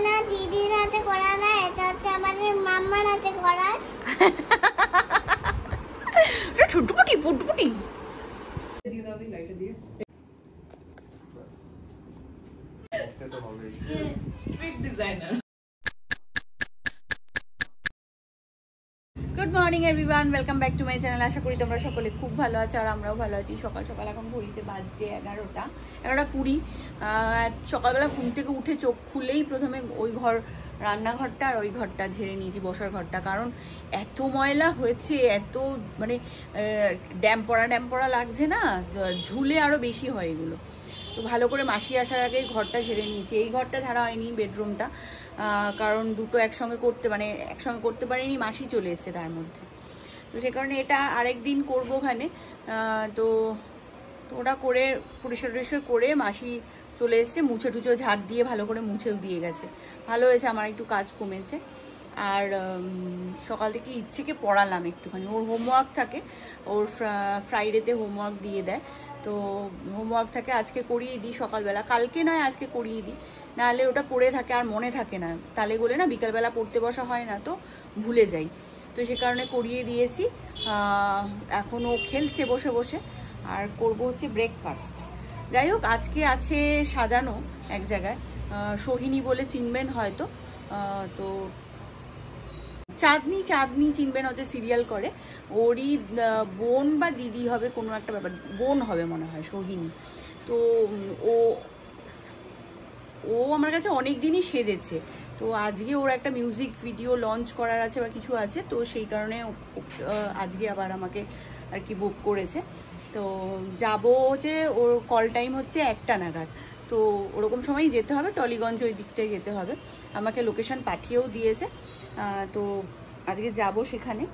না দিদির হাতে করা না, এটা হচ্ছে আমাদের মাম্মার হাতে করা। এটা ছুটপুটি পুটপুটি দিয়ে দাও দি লাইট দিয়ে। এটা তো হবে street designer. Good morning everyone, welcome back to my channel. আশা করি তোমরা সকলে খুব ভালো আছো আর আমরাও ভালো আছি। সকাল সকাল এখন ঘড়িতে বাজছে 11:20। সকালবেলা ঘুম থেকে উঠে চোখ খুলেই প্রথমে ওই রান্নাঘরটা আর ওই ঘরটা ঝেড়ে নিয়েছি, বসার ঘরটা। কারণ এত ময়লা হয়েছে, এত মানে ড্যাম পড়া লাগছে না, ঝুলে আরও বেশি হয় এগুলো। তো ভালো করে মাসি আসার আগে ঘরটা ঝেড়ে নিয়েছি। এই ঘরটা ঝাড়া হয়নি, বেডরুমটা, কারণ দুটো একসঙ্গে করতে পারিনি, মাসি চলে এসছে তার মধ্যে। তো সে কারণে এটা আরেকদিন করবো ওখানে। তো ওটা করে পরিষ্কার করে মাসি চলে এসছে, মুছে টুচে ঝাড় দিয়ে ভালো করে মুছেও দিয়ে গেছে। ভালো হয়েছে, আমার একটু কাজ কমেছে। আর সকাল থেকে ইচ্ছেকে পড়ালাম একটুখানি। ওর হোমওয়ার্ক থাকে, ওর ফ্রাইডেতে হোমওয়ার্ক দিয়ে দেয়। তো হোমওয়ার্ক থাকে, আজকে করিয়ে দিই সকালবেলা, কালকে নয় আজকে করিয়ে দিই, নাহলে ওটা পড়ে থাকে আর মনে থাকে না। তালে গলে না বিকালবেলা পড়তে বসা হয় না, তো ভুলে যাই। তো সে কারণে করিয়ে দিয়েছি। এখন ও খেলছে বসে বসে। আর করব হচ্ছে ব্রেকফাস্ট। যাই হোক, আজকে আছে সাজানো এক জায়গায়, সোহিনী বলে চিনবেন হয়তো। তো চাঁদনি চিনবেন, হতে সিরিয়াল করে। ওরই বোন বা দিদি হবে, কোনো একটা ব্যাপার, বোন হবে মনে হয়, সোহিনী। তো ও আমার কাছে অনেক দিনই সেজেছে। তো আজকে ওর একটা মিউজিক ভিডিও লঞ্চ করার আছে বা কিছু আছে, তো সেই কারণে আজকে আবার আমাকে আর কি বুক করেছে। তো যাবো হচ্ছে, ওর কল টাইম হচ্ছে 1টা নাগাদ। তো ওরকম সময়ই যেতে হবে, টলিগঞ্জ ওই দিকটায় যেতে হবে। আমাকে লোকেশন পাঠিয়েও দিয়েছে। তো আজকে যাব সেখানে।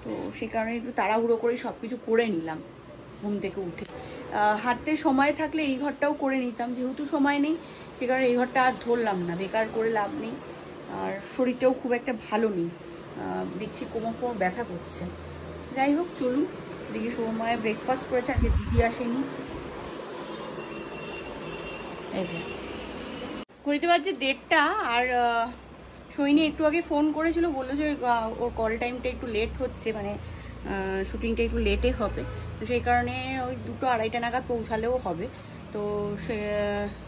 তো সে কারণে একটু তাড়াহুড়ো করেই সব কিছু করে নিলাম ঘুম থেকে উঠে। হাঁটতে সময় থাকলে এই ঘরটাও করে নিতাম, যেহেতু সময় নেই সে কারণে এই ঘরটা আর ধরলাম না, বেকার করে লাভ নেই। আর শরীরটাও খুব একটা ভালো নেই, দেখছি কোমর ব্যথা করছে। যাই হোক, চলুন। দিকে সময় ব্রেকফাস্ট করেছে, আজকে দিদি আসেনি। এই যে ঘড়িতে বাজছে 1:30। আর সৈনী একটু আগে ফোন করেছিল, বললো যে ওর কল টাইমটা একটু লেট হচ্ছে, মানে শুটিংটা একটু লেটে হবে। তো সেই কারণে ওই 2-2:30 নাগাদ পৌঁছালেও হবে। তো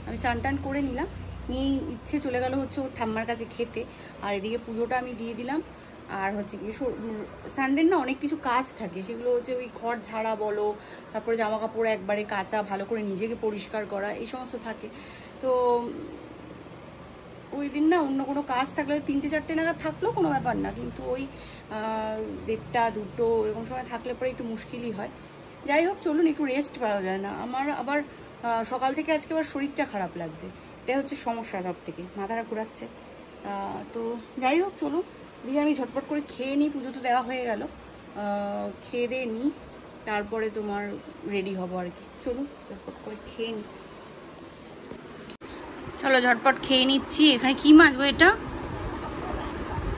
আমি স্নান করে নিলাম, নিয়ে ইচ্ছে চলে গেল হচ্ছে ওর ঠাম্মার কাছে খেতে। আর এদিকে পুজোটা আমি দিয়ে দিলাম। আর হচ্ছে কি, সানডের না অনেক কিছু কাজ থাকে, সেগুলো হচ্ছে ওই ঘর ঝাড়া বলো, তারপরে জামা কাপড় একবারে কাচা, ভালো করে নিজেকে পরিষ্কার করা, এই সমস্ত থাকে। তো ওই দিন না অন্য কোনো কাজ থাকলে 3-4 নাগাদ থাকলেও কোনো ব্যাপার না, কিন্তু ওই 1:30-2 এরকম সময় থাকলে পরে একটু মুশকিলই হয়। যাই হোক, চলুন, একটু রেস্ট পাওয়া যায় না। আমার আবার সকাল থেকে আজকে আবার শরীরটা খারাপ লাগছে, এটাই হচ্ছে সমস্যা, সব থেকে মাথাটা ঘুরাচ্ছে। তো যাই হোক, চলুন দিয়ে আমি ঝটপট করে খেয়ে নিই। পুজো তো দেওয়া হয়ে গেল, খেয়ে দিয়ে নিই, তারপরে তোমার রেডি হবো আর কি। চলুন ঝটপট করে খেয়ে নিই। চলো ঝটপট খেয়ে নিচ্ছি। এখানে কি মাছ গো? এটা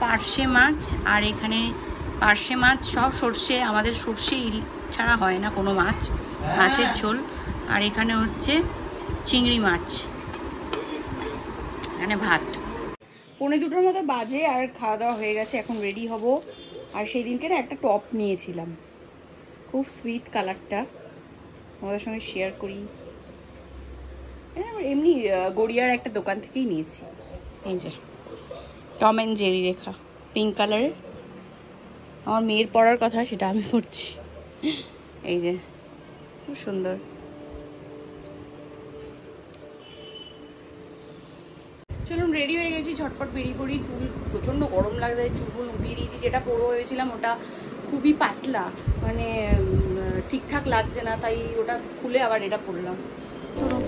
পার্শে মাছ। আর এখানে পার্শে মাছ সব সর্ষে, আমাদের সর্ষে ছাড়া হয় না কোনো মাছ, মাছের ঝোল। আর এখানে হচ্ছে চিংড়ি মাছ, এখানে ভাত। 1:45 মতো বাজে, আর খাওয়া দাওয়া হয়ে গেছে, এখন রেডি হব। আর সেই দিনকে না একটা টপ নিয়েছিলাম, খুব সুইট কালারটা, আমাদের সঙ্গে শেয়ার করি। এমনি গড়িয়ার একটা দোকান থেকেই নিয়েছি। এই যে Tom and Jerry Rekha, pink কালারের। আমার মেয়ের পরার কথা, সেটা আমি পরছি। এই যে খুব সুন্দর। চলুন, রেডি হয়ে গেছি, ঝটপট বেরিয়ে পড়ি। চুল প্রচণ্ড গরম লাগছে, চুলগুলো উঠিয়ে দিয়েছি। যেটা পরবো হয়েছিলাম ওটা খুবই পাতলা, মানে ঠিকঠাক লাগছে না, তাই ওটা খুলে আবার এটা পরলাম। চলুন।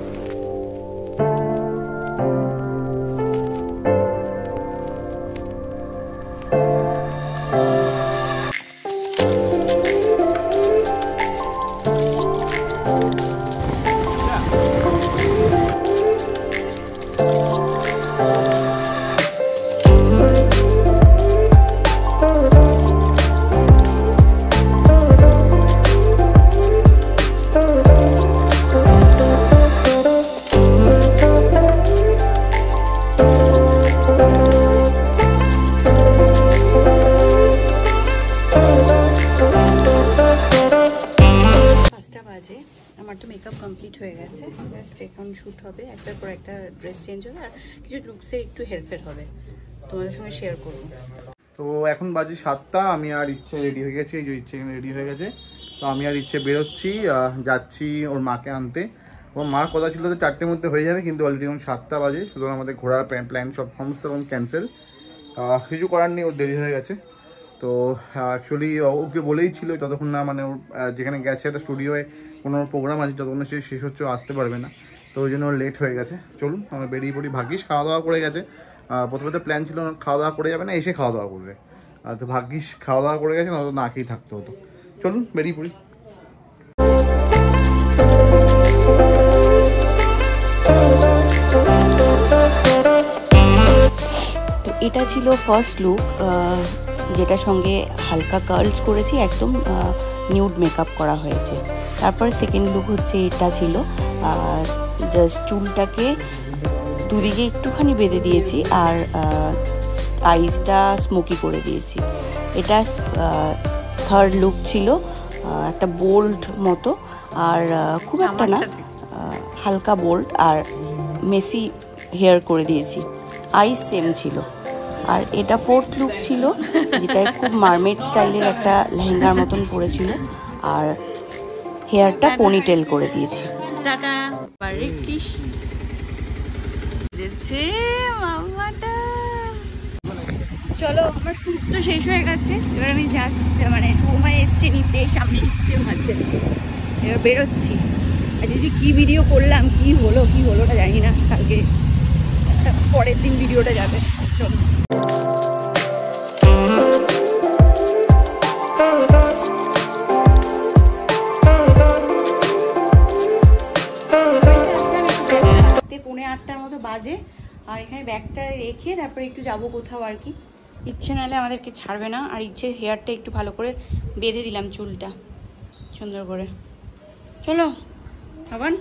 শ্যুট হবে, একটার পর একটা ড্রেস চেঞ্জ হবে, আর কিছু লুকসে একটু হেরফের হবে, তোমাদের সঙ্গে শেয়ার করবো। তো এখন বাজে 7টা, আমি আর ইচ্ছে রেডি হয়ে গেছি, এই যে ইচ্ছে রেডি হয়ে গেছে। তো আমি আর ইচ্ছে বেরোচ্ছি, যাচ্ছি ওর মাকে আনতে। ওর মার কথা ছিল তো 4টের মধ্যে হয়ে যাবে, কিন্তু অলরেডি এখন 7টা বাজে, সুতরাং আমাদের ঘোরার প্ল্যান সমস্ত রকম ক্যান্সেল। কিছু করার নেই, ওর দেরি হয়ে গেছে। তো অ্যাকচুয়ালি ওকে বলেই ছিল ততক্ষণ না, মানে ওর যেখানে গেছে একটা স্টুডিওয়ে কোনো প্রোগ্রাম আছে, যতক্ষণ সে শেষ হচ্ছে আসতে পারবে না, তো ওই জন্য ওর লেট হয়ে গেছে। চলুন আমরা বেরিয়ে পড়ি। ভাগ্যিস খাওয়া দাওয়া করে গেছে, প্রথমে তো প্ল্যান ছিল খাওয়া দাওয়া করে যাবে না, এসে খাওয়া দাওয়া করবে, তো ভাগ্যিস খাওয়া দাওয়া করে গেছে, না তো না খেয়েই থাকতে হতো। চলুন বেরিয়ে পড়ি। তো এটা ছিল ফার্স্ট লুক, যেটার সঙ্গে হালকা কার্লস করেছি, একদম নিউড মেকআপ করা হয়েছে। তারপরে সেকেন্ড লুক হচ্ছে এটা ছিল, জাস্ট চুলটাকে দুদিকে একটুখানি বেঁধে দিয়েছি আর আইসটা স্মোকি করে দিয়েছি। এটা থার্ড লুক ছিল, একটা বোল্ড মতো, আর খুব একটা না, হালকা বোল্ড, আর মেসি হেয়ার করে দিয়েছি, আইস সেম ছিল। আর এটা ফোর্থ লুক ছিল, যেটা খুব মারমেড স্টাইলের একটা লেহেঙ্গার মতন পরেছিল, আর হেয়ারটা পনিটেল করে দিয়েছি। টাটা বাড়ি কিস দেখছে মামাটা। চলো, আমার শ্যুট তো শেষ হয়ে গেছে, এবার আমি যাচ্ছি, মানে সময় এসছে নিতে, সামনে ইচ্ছেও আছে, এবার বেরোচ্ছি। আর যদি কি ভিডিও করলাম, কি হলো না জানি না, কালকে পরের দিন ভিডিওটা যাবে। চলো। পৌনে 8টার মতো বাজে, আর এখানে ব্যাগটা রেখে তারপরে একটু যাবো কোথাও আর কি। ইচ্ছে নাহলে আমাদেরকে ছাড়বে না, আর ইচ্ছে হেয়ারটা একটু ভালো করে বেঁধে দিলাম, চুলটা সুন্দর করে। চলো আবার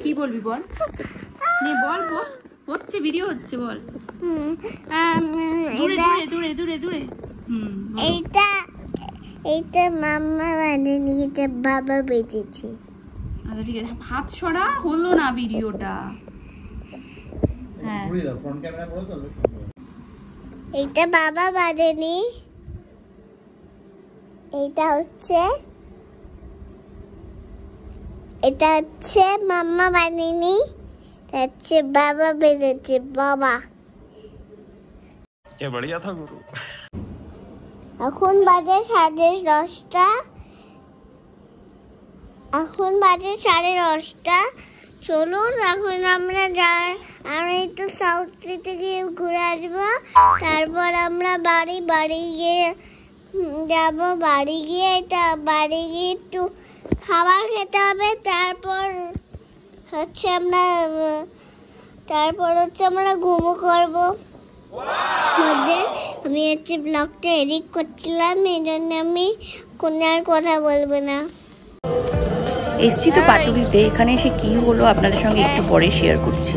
কি বলবি বল, নে বল বল, হচ্ছে ভিডিও হচ্ছে, বল। দূরে দূরে দূরে দূরে। এইটা মাম্মা বানিয়ে, এটা বাবা বেঁধেছে। আচ্ছা ঠিক আছে, হাত সরা, হলো না ভিডিওটা। হ্যাঁ এইটা বাবা বাঁধেনি, এটা হচ্ছে মাম্মা বানিনি, এটা হচ্ছে বাবা বেঁধেছে, বাবা। क्या बढ़िया था गुरु। এখন বাজে 10:30, চলুন এখন আমরা একটু সাউথ সিটি গিয়ে ঘুরে আসবো, তারপর আমরা বাড়ি গিয়ে যাবো, বাড়ি গিয়ে একটু খাবার খেতে হবে, তারপর হচ্ছে আমরা ঘুমো করবো। আমি হচ্ছে ব্লগটা এডিট করছিলাম, এই জন্য আমি কোনো আর কথা বলবো না। এসছি তো পাটুলিতে, এখানে এসে কী হলো আপনাদের সঙ্গে একটু পরে শেয়ার করছি।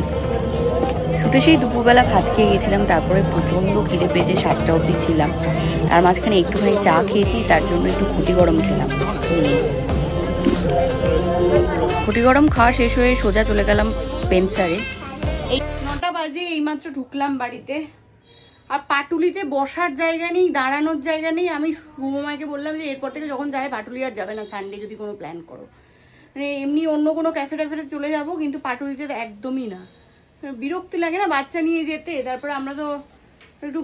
শুটে সেই দুপুরবেলা ভাত খেয়ে গেছিলাম, তারপরে প্রচণ্ড খিদে পেয়েছে, 7টা অবধি ছিলাম, তার মাঝখানে একটুখানি চা খেয়েছি, তার জন্য একটু খুঁটি গরম খেলাম। খুঁটি গরম খাওয়া শেষ হয়ে সোজা চলে গেলাম স্পেন্সারে। এই 9টা বাজে, এইমাত্র ঢুকলাম বাড়িতে, আর পাটুলিতে বসার জায়গা নেই, দাঁড়ানোর জায়গা নেই। আমি শুভমাকে বললাম যে এরপর থেকে যখন যাবে পাটুলি আর যাবে না, সানডে যদি কোনো প্ল্যান করো, মানে এমনি অন্য কোনো ক্যাফে ট্যাফেতে চলে যাবো, কিন্তু পাটুলিতে তো একদমই না, বিরক্তি লাগে না বাচ্চা নিয়ে যেতে। তারপরে আমরা তো একটু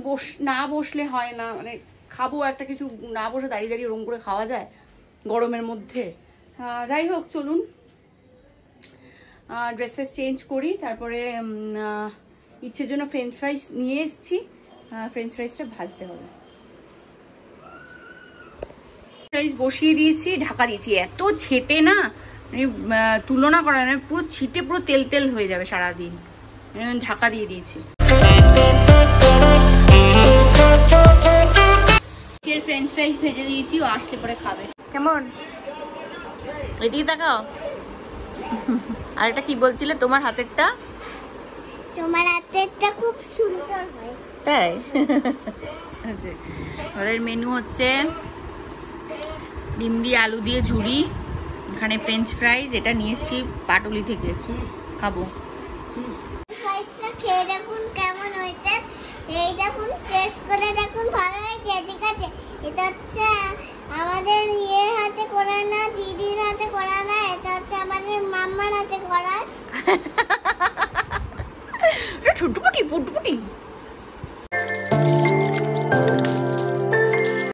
না বসলে হয় না, মানে খাবো একটা কিছু, না বসে দাঁড়িয়ে দাঁড়িয়ে ওরম করে খাওয়া যায় গরমের মধ্যে। যাই হোক চলুন, ড্রেস ফ্রেস চেঞ্জ করি, তারপরে ইচ্ছের জন্য ফ্রেঞ্চ ফ্রাইস নিয়ে এসেছি, ফ্রেঞ্চ ফ্রাইসটা ভাজতে হবে। ফ্রাইস বসিয়ে দিয়েছি, ঢাকা দিয়েছি, এত ছেটে না, মানে তুলনা করা না, পুরো ছিটে পুরো তেল তেল হয়ে যাবে সারাদিন, ঢাকা দিয়ে দিয়েছি। ফ্রেঞ্চ ফ্রাইস ভেজে দিয়েছি, ও আসলে পরে খাবে। কেমন, এদিকে তাকাও। আর এটা কি বলছিলে, তোমার হাতেরটা? তোমার হাতেরটা খুব সুন্দর হয়। তাই? আমাদের মেনু হচ্ছে ডিম দিয়ে আলু দিয়ে ঝুড়ি, এখানে ফ্রেঞ্চ ফ্রাইজ, এটা নিয়ে এসেছি পাটুলি থেকে, খাবো। ফ্রাইসটা খেয়ে দেখুন কেমন হয়েছে, এই দেখুন টেস্ট করে দেখুন, ভালো হয়েছে, ঠিক আছে। এটা হচ্ছে আমাদের ইয়ের হাতে করা না, দিদির হাতে করা না, এটা হচ্ছে আমাদের মাম্মার হাতে করা।